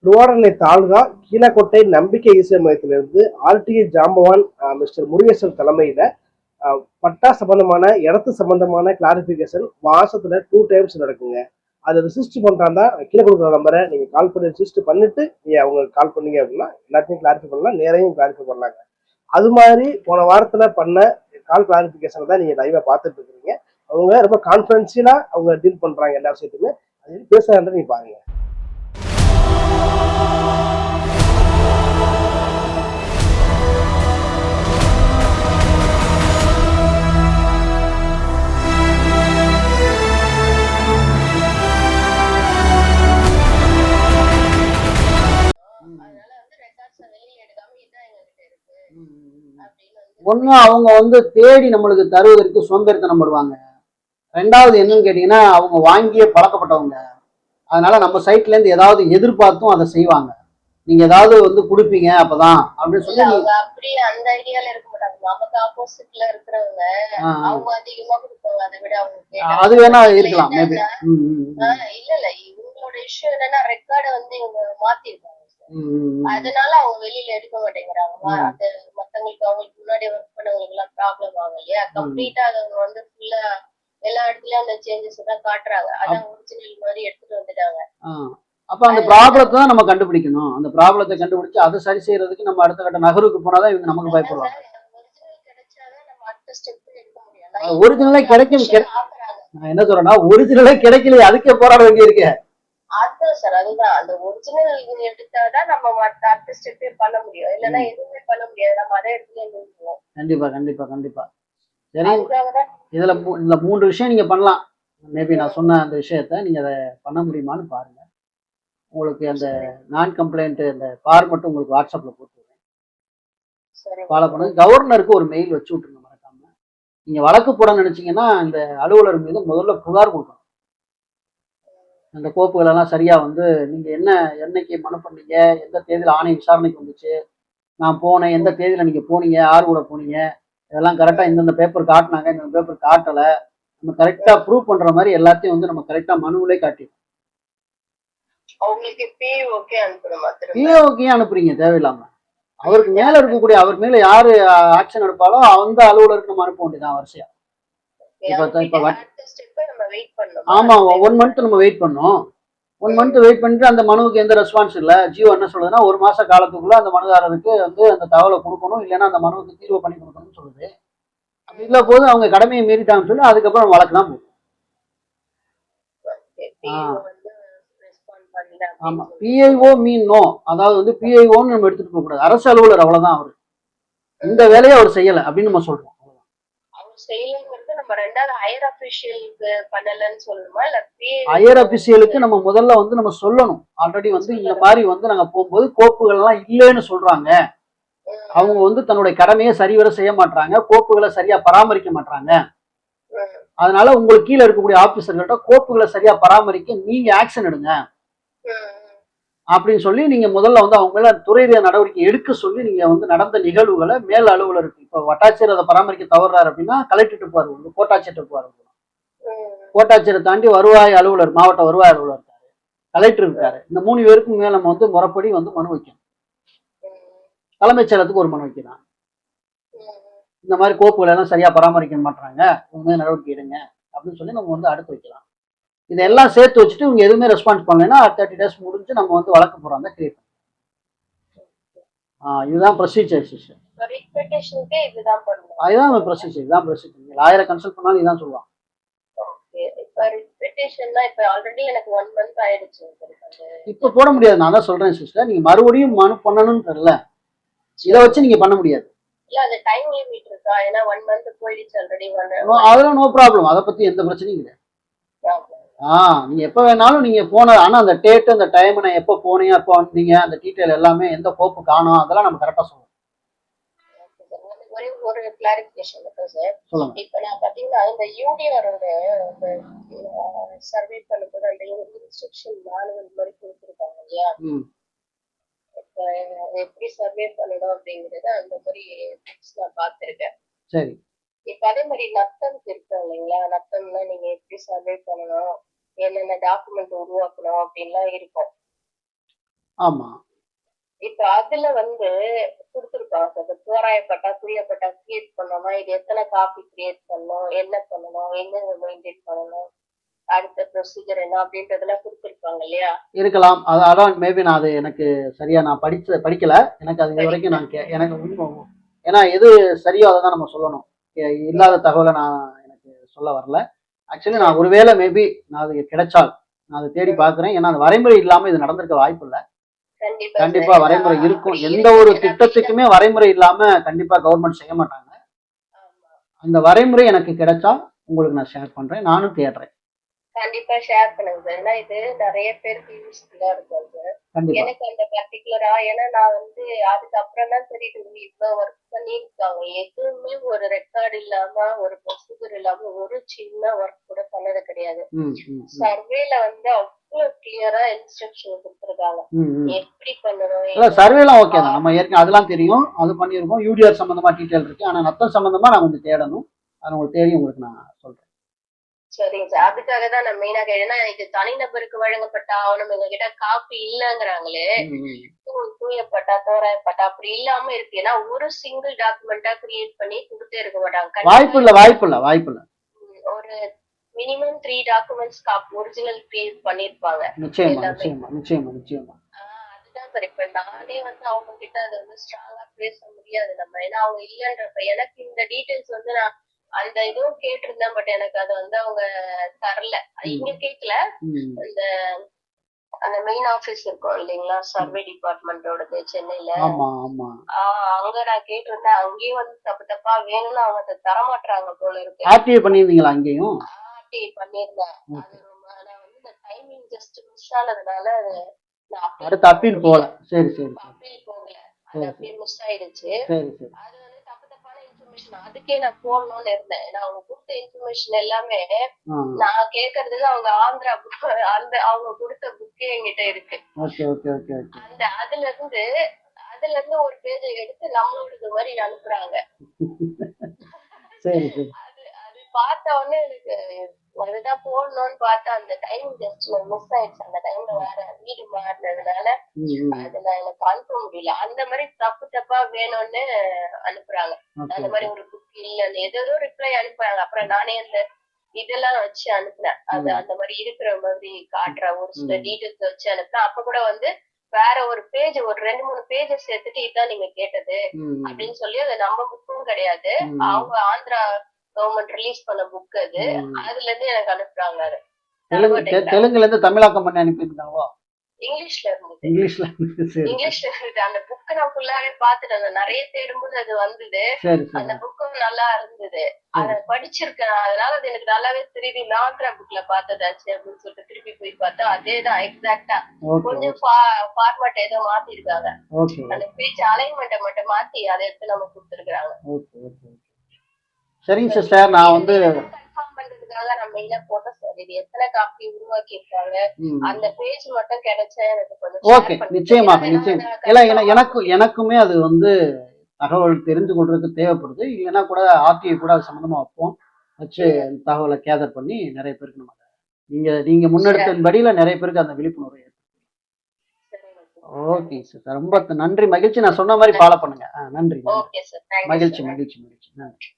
திருவாரூரை தாலுகா கீழக்கோட்டை நம்பிக்கை இசை மையத்திலிருந்து ஆர்டிஐ ஜாம்பவான் மிஸ்டர் முருகேசன் தலைமையில பட்டா சம்பந்தமான இடத்து சம்பந்தமான கிளாரிபிகேஷன் மாசத்துல 2 டைம்ஸ் நடக்குங்க. அதை ரிசிஸ்ட் பண்றாந்தா கீழே கொடுக்குற நம்பரை நீங்க கால் பண்ணி ரிசிஸ்ட் பண்ணிட்டு நீங்க அவங்களுக்கு கால் பண்ணீங்க அப்படின்னா எல்லாத்தையும் கிளாரிஃபை பண்ணலாம், நேரையும் கிளாரிஃபை பண்ணலாங்க. அது மாதிரி போன வாரத்துல பண்ண கால் கிளாரிபிகேஷன் தான் நீங்க லைவா பார்த்துட்டு இருக்கிறீங்க. அவங்க ரொம்ப கான்பிடன்சியலா அவங்க டீல் பண்றாங்க எல்லா விஷயத்துக்குமே. அது பேசுறாங்க நீங்க பாருங்க. ஒண்ணு அவங்க வந்து தேடி நம்மளுக்கு தருவதற்கு சோம்பேறித்தனம் படுவாங்க. ரெண்டாவது என்னன்னு கேட்டீங்கன்னா, அவங்க வாங்கியே பழக்கப்பட்டவங்க. அதனால நம்ம சைட்ல இருந்து ஏதாவது எதிர்பார்த்தும் அதை செய்வாங்க. நீங்க ஏதாவது வந்து கொடுப்பீங்க அப்பதான் அப்படின்னு சொல்லி அப்படியே அந்த ஐடியால இருக்க மாட்டாங்க. நமக்கு ஆப்போசிட்ல இருக்கிறவங்க அவங்க அதிகமா கொடுப்பாங்க. அதை விட அவங்க அது வேணா இருக்கலாம் மேபி. இல்ல இவங்களோட இஷ்யூ என்னன்னா ரெக்கார்டை வந்து இவங்க மாத்திருக்காங்க. அதனால அவங்க வெளியில எடுக்க மாட்டேங்கிறாங்க. அது மத்தவங்களுக்கு அவங்களுக்கு முன்னாடி ஒர்க் பண்ணவங்களுக்கு எல்லாம் ப்ராப்ளம் ஆகும் இல்லையா. கம்ப்ளீட்டா அவங்க வந்து ஃபுல்லா எல்லா இடத்துலயும் அந்த சேஞ்சஸ் தான் காட்டுறாங்க. அதான் ஒரிஜினல் மாதிரி எடுத்துட்டு வந்துட்டாங்க. அப்ப அந்த ப்ராப்ளத்தை தான் நம்ம கண்டுபிடிக்கணும். அந்த ப்ராப்ளத்தை கண்டுபிடிச்சு அதை சரி செய்யறதுக்கு நம்ம அடுத்த கட்ட நகருக்கு போனாதான் இவங்க நமக்கு பயப்படுவாங்க. ஒரிஜினலே கிடைக்கும். நான் என்ன சொல்றேன்னா ஒரிஜினலே கிடைக்கல, அதுக்கே போராட வேண்டிய இருக்கு. அதுதான் சார், அதுதான் அந்த ஒரிஜினல் எடுத்தாதான் நம்ம அடுத்த ஸ்டெப்பே பண்ண முடியும். இல்லைன்னா எதுவுமே பண்ண முடியாது. நம்ம அதே இடத்துல நிறுத்துவோம். கண்டிப்பா கண்டிப்பா கண்டிப்பா. சரி, இதுல 3 விஷயம் நீங்க பண்ணலாம். மேபி நான் சொன்ன அந்த விஷயத்த நீங்க அதை பண்ண முடியுமான்னு பாருங்க. உங்களுக்கு அந்த நான் கம்ப்ளைண்ட் அந்த ஃபார்மட் உங்களுக்கு வாட்ஸ்அப்ல போட்டுருவேன், ஃபாலோ பண்ணுங்க. கவர்னருக்கு ஒரு மெயில் வச்சு விட்டுருங்க மறக்காம. நீங்க வழக்கு போட நினைச்சீங்கன்னா இந்த அலுவலர் மீது முதல்ல புகார் கொடுக்கணும். அந்த கோப்புகள் எல்லாம் சரியா வந்து நீங்க என்னைக்கு மனு பண்ணீங்க, எந்த தேதியில ஆணை விசாரணைக்கு வந்துச்சு, நான் போனேன், எந்த தேதியில நீங்க போனீங்க, யார் கூட போனீங்க, இதெல்லாம் கரெக்டா இந்தந்த பேப்பர் காட்டினாங்க, இந்த பேப்பர் காட்டல, நம்ம கரெக்டா ப்ரூவ் பண்ற மாதிரி எல்லாத்தையும் வந்து நம்ம கரெக்டா மனுவிலே காட்டிடும். பிஓகே அனுப்புறீங்க தேவையில்லாம. அவருக்கு மேல இருக்கக்கூடிய அவர் மேல யாரு ஆக்ஷன் எடுப்பாலோ அந்த அலுவலருக்கு நம்ம அனுப்ப வேண்டியதான் வரிசையா. ஆமா, 1 மந்த் நம்ம வெயிட் பண்ணோம். 1 மந்த் வெயிட் பண்ணிட்டு அந்த மனுவுக்கு எந்த ரெஸ்பான்ஸ் இல்ல. ஜியோ என்ன சொல்லுதுன்னா 1 மாச காலத்துக்குள்ள அந்த மனுதாரருக்கு வந்து அந்த தகவலை கொடுக்கணும், இல்லைன்னா அந்த மனுவுக்கு தீர்வு பண்ணி கொடுக்கணும்னு சொல்லுது. அப்படி இல்ல போது அவங்க கடமையை மீறிட்டாங்கன்னு சொல்லி அதுக்கப்புறம் வழக்கு தான் போகும். ஆமா, பிஐஓ மீன் நோ, அதாவது வந்து பிஐஓன்னு நம்ம எடுத்துட்டு போக கூடாது. அரசு அலுவலர் அவ்வளவுதான் அவரு. இந்த வேலையை அவர் செய்யல அப்படின்னு நம்ம சொல்றோம். ஹையர் அபிஷியலுக்கு நம்ம முதல்ல வந்து நம்ம சொல்லணும். ஆல்ரெடி வந்து இந்த மாதிரி வந்து நாங்க போகும்போது கோப்புகள் எல்லாம் இல்லைன்னு சொல்றாங்க, அவங்க வந்து தன்னுடைய கடமையை சரிவர செய்ய மாட்டாங்க, கோப்புகளை சரியா பராமரிக்க மாட்டாங்க, அதனால உங்களுக்கு கீழே இருக்கக்கூடிய ஆபீசர்கள்ட்ட கோப்புகளை சரியா பராமரிக்க நீங்க ஆக்ஷன் எடுங்க அப்படின்னு சொல்லி நீங்க முதல்ல வந்து அவங்க மேல துறை நடவடிக்கை எடுக்க சொல்லி நீங்க வந்து நடந்த நிகழ்வுகளை மேல் அலுவலருக்கு, இப்போ வட்டாட்சியர் அதை பராமரிக்க தவறாரு அப்படின்னா கலெக்டர் போவாரு, கோட்டாட்சியர் போவாரு. கோட்டாட்சியரை தாண்டி வருவாய் அலுவலர், மாவட்ட வருவாய் அலுவலர் இருக்காரு, கலெக்டர் இருக்காரு. இந்த 3 பேருக்கும் மேல நம்ம வந்து முறைப்படி வந்து மனு வைக்கணும். தலைமைச் செயலத்துக்கு ஒரு மனு வைக்கலாம். இந்த மாதிரி கோப்புகளை எல்லாம் சரியா பராமரிக்க மாட்டாங்க, உங்க நடவடிக்கை எடுங்க அப்படின்னு சொல்லி நம்ம வந்து அடுத்து வைக்கலாம். இதெல்லாம் சேர்த்து வச்சுட்டு இவங்க எதுவுமே ரெஸ்பான்ஸ் பண்ணலைன்னா 30 days முடிஞ்சு நம்ம வந்து வழக்கு போறாங்க கிரியேட் பண்ணலாம். இதுதான் ப்ரொசீஜர் சிஸ்டர். அதுதான் ப்ரொசீஜர், இதுதான் ப்ரொசீஜர். நீங்க லாயரை கன்சல்ட் பண்ணாலும் இதான் சொல்லுவாங்க. இப்ப போட முடியாது, நான் தான் சொல்றேன் சிஸ்டர். நீங்க மறுபடியும் மனு பண்ணணும்னு தெரியல, இதை வச்சு நீங்க பண்ண முடியாது. அதெல்லாம் நோ ப்ராப்ளம், அதை பத்தி எந்த பிரச்சனையும் இல்லை. நீங்க எப்ப வேணாலும் நீங்க போன, ஆனா அந்த டேட் அந்த டைம் நான் எப்ப போனீங்க எப்ப வந்தீங்க அந்த டீடைல் எல்லாமே எந்த கோப்பு காணும் அதெல்லாம் நம்ம கரெக்டா சொல்லணும். ஒரு கிளாரிபிகேஷன் சார். இப்ப நான் பாத்தீங்கன்னா இந்த யூடிஆரோட சர்வே பண்ணும்போது அந்த இன்ஸ்ட்ரக்ஷன் மேனுவல் மாதிரி கொடுத்துருக்காங்க இல்லையா. இப்ப எப்படி சர்வே பண்ணணும் அப்படிங்கறத அந்த மாதிரி நான் பார்த்திருக்கேன். சரி, இப்ப அதே மாதிரி நத்தம்க்கு இருக்கு இல்லைங்களா. நத்தம்னா நீங்க எப்படி சர்வே பண்ணணும், என்னென்ன டாக்குமெண்ட் உருவாக்கணும் அப்படின்லாம் இருக்கும். ஆமா. இப்ப அதுல வந்து கொடுத்துருப்பாங்க சார். தோராயப்பட்டா புரியப்பட்டா கிரியேட் பண்ணோமா, இது எத்தனை காப்பி கிரியேட் பண்ணணும், என்ன பண்ணணும், எங்க மெயின்டைன் பண்ணணும், அடுத்த ப்ரொசீஜர் என்ன அப்படின்றதெல்லாம் கொடுத்துருப்பாங்க இல்லையா? இருக்கலாம். அதான் மேபி நான் அது எனக்கு சரியா நான் படிக்கல. எனக்கு அது இது வரைக்கும் நான் எனக்கு ஏன்னா எது சரியோ அதை தான் நம்ம சொல்லணும். இல்லாத தகவலை நான் எனக்கு சொல்ல வரல. ஆக்சுவலி நான் ஒருவேளை மேபி நான் அது கிடைச்சால் நான் அதை தேடி பார்க்குறேன். ஏன்னா அந்த வரைமுறை இல்லாம இது நடந்திருக்க வாய்ப்பு இல்லை. கண்டிப்பா சார். வரைமுறை இருக்கும். அப்படி எந்த இருக்கு. ஒரு ஏன்னா திட்டத்துக்குமே வரைமுறை இல்லாம கண்டிப்பா கவர்மெண்ட் செய்ய மாட்டாங்க. ஆமா. அந்த வரைமுறை எனக்கு கிடைச்சா உங்களுக்கு நான் ஷேர் பண்றேன். நானும் தேடுறேன். கண்டிப்பா ஷேர் பண்ணுங்க சார். ஏன்னா இது நிறைய பேருக்கு யூஸ்ஃபுல்லா இருக்கும் சார். கண்டிப்பா. எனக்கு அந்த பர்டிகுலரா ஏன்னா நான் வந்து அதுக்கப்புறம் தான் தெரியுது இவ்வளவு ஒர்க் பண்ணியிருக்காங்க. எதுவுமே ஒரு ரெக்கார்டு இல்லாம ஒரு ப்ரொசீஜர் இல்லாம ஒரு சின்ன ஒர்க் கூட பண்ணது கிடையாது. சர்வேல வந்து அவ்வளவு கிளியரா இன்ஸ்ட்ரக்ஷன் கொடுத்துருக்காங்க. எப்படி பண்ணணும். சர்வேலாம் ஓகே தான். நம்ம ஏற்கனவே அதெல்லாம் தெரியும். அது பண்ணியிருக்கோம். யூடிஆர் சம்பந்தமா டீட்டெயில் இருக்கு. ஆனா நத்தம் சம்பந்தமா நான் கொஞ்சம் தேடணும். அது உங்களுக்கு தெரியும். உங்களுக்கு நான் சொல்றேன். சரிங்க சார். அதுக்காக தான் நான் மெயினா கேட்டேன்னா இது தனிநபருக்கு வழங்கப்பட்ட ஆவணம் எங்க கிட்ட காப்பி இல்லங்கிறாங்களே. தூயப்பட்டா தோராயப்பட்டா அப்படி இல்லாம இருக்கு. ஏன்னா ஒரு சிங்கிள் டாக்குமெண்டா கிரியேட் பண்ணி கொடுத்தே இருக்க மாட்டாங்க. வாய்ப்பு இல்ல. ஒரு மினிமம் 3 டாக்குமெண்ட்ஸ் ஒரிஜினல் கிரியேட் பண்ணிருப்பாங்க. நிச்சயமா. அதுதான் சார். இப்ப நானே வந்து அவங்க கிட்ட அதை வந்து ஸ்ட்ராங்கா பேச முடியாது நம்ம. ஏன்னா அவங்க இல்லன்றப்ப எனக்கு இந்த டீடைல்ஸ் வந்து நான் அந்த இதுவும் கேட்டிருந்தேன். பட் எனக்கு அது வந்து அவங்க தரல. இங்க கேட்கல. இந்த அந்த மெயின் ஆபீஸ் இருக்கும் இல்லைங்களா, சர்வே டிபார்ட்மெண்டோடது சென்னையில. அங்க நான் கேட்டிருந்தேன். அங்கேயும் வந்து தப்பா வேணும்னு அவங்க அதை தரமாட்டாங்க போல இருக்கு. ஆர்டிஐ பண்ணிருந்தீங்களா? அங்கேயும் ஆர்டிஐ பண்ணிருந்தேன். அது நான் வந்து இந்த டைமிங் ஜஸ்ட் மிஸ் ஆனதுனால அடுத்து அப்பீல் போகல. அப்பீல் போகல. அது அப்படியே மிஸ் ஆயிடுச்சு. அது வந்து தப்பான இன்ஃபர்மேஷன். அதுக்கே நான் போடணும்னு இருந்தேன். ஏன்னா அவங்க கொடுத்த இன்ஃபர்மேஷன் எல்லாமே நான் கேக்குறதுக்கு அவங்க ஆந்திரா அந்த அவங்க கொடுத்த புக்கே என்கிட்ட இருக்கு. அந்த அதுல இருந்து ஒரு பேஜ் எடுத்து நம்மளோட மாதிரி அனுப்புறாங்க. அது பார்த்த உடனே எனக்கு அதுதான் போடணும்னு பார்த்தா அந்த டைம் ஜஸ்ட் மிஸ் ஆயிடுச்சு. அந்த டைம்ல வேற வீடு மாறினதுனால அதுல எனக்கு அனுப்ப முடியல. அந்த மாதிரி தப்பா வேணும்னு அனுப்புறாங்க. அந்த மாதிரி ஒரு புக் இல்ல ஏதோ ரிப்ளை அனுப்புறாங்க. அப்புறம் நானே அந்த இதெல்லாம் வச்சு அனுப்புனேன். அது அந்த மாதிரி இருக்கிற மாதிரி காட்டுற ஒரு சில டீடைல்ஸ் வச்சு அனுப்புனேன். அப்ப கூட வந்து வேற ஒரு பேஜ் ஒரு 2-3 பேஜஸ் சேர்த்துட்டு இதுதான் நீங்க கேட்டது அப்படின்னு சொல்லி அது நம்ம புக்கும் கிடையாது. அவங்க ஆந்திரா கவர்மெண்ட் ரிலீஸ் பண்ண புக் அது. அதுல இருந்து எனக்கு அனுப்புறாங்க. தெலுங்குல இருந்து தமிழாக்கம் பண்ணி அனுப்பியிருந்தாங்களோ? இங்கிலீஷ்ல இருந்தது. அந்த புக் நான் ஃபுல்லாவே பாத்துட்டேன். நிறைய தேடும்போது அது வந்தது. அந்த புக்கும் நல்லா இருந்தது. அத படிச்சிருக்கேன். அதனால அது எனக்கு நல்லாவே தெரியுது. ஆந்திரா புக்ல பார்த்ததாச்சு அப்படின்னு சொல்லிட்டு திருப்பி போய் பார்த்தா அதேதான் எக்ஸாக்டா. கொஞ்சம் ஃபார்மேட் ஏதோ மாத்தி இருக்காங்க. அந்த பேஜ் அலைன்மெண்ட்டை மட்டும் மாத்தி அதை எடுத்து நம்ம கொடுத்துருக்காங்க. சரிங்க சிஸ்டர். நான் வந்து கன்ஃபார்ம் பண்றதுக்காக நம்ம மெயிலா போட்டோம் சார். இது எத்தனை காப்பி உருவாக்கி இருக்காங்க அந்த பேஜ் மட்டும் கிடைச்சா எனக்கு கொஞ்சம் ஓகே. நிச்சயமாக. எனக்குமே அது வந்து தகவல் தெரிந்து கொள்றதுக்கு தேவைப்படுது. இல்லைன்னா கூட ஆர்டிஐ கூட அது சம்பந்தமா வைப்போம். வச்சு தகவலை கேதர் பண்ணி நிறைய பேருக்கு நம்ம நீங்க முன்னெடுத்தபடியில நிறைய பேருக்கு அந்த விழிப்புணர்வு ஏற்படும். Okay sir. ரொம்ப நன்றி. மகிழ்ச்சி. நான் சொன்ன மாதிரி ஃபாலோ பண்ணுங்க. நன்றி. மகிழ்ச்சி. நன்றி.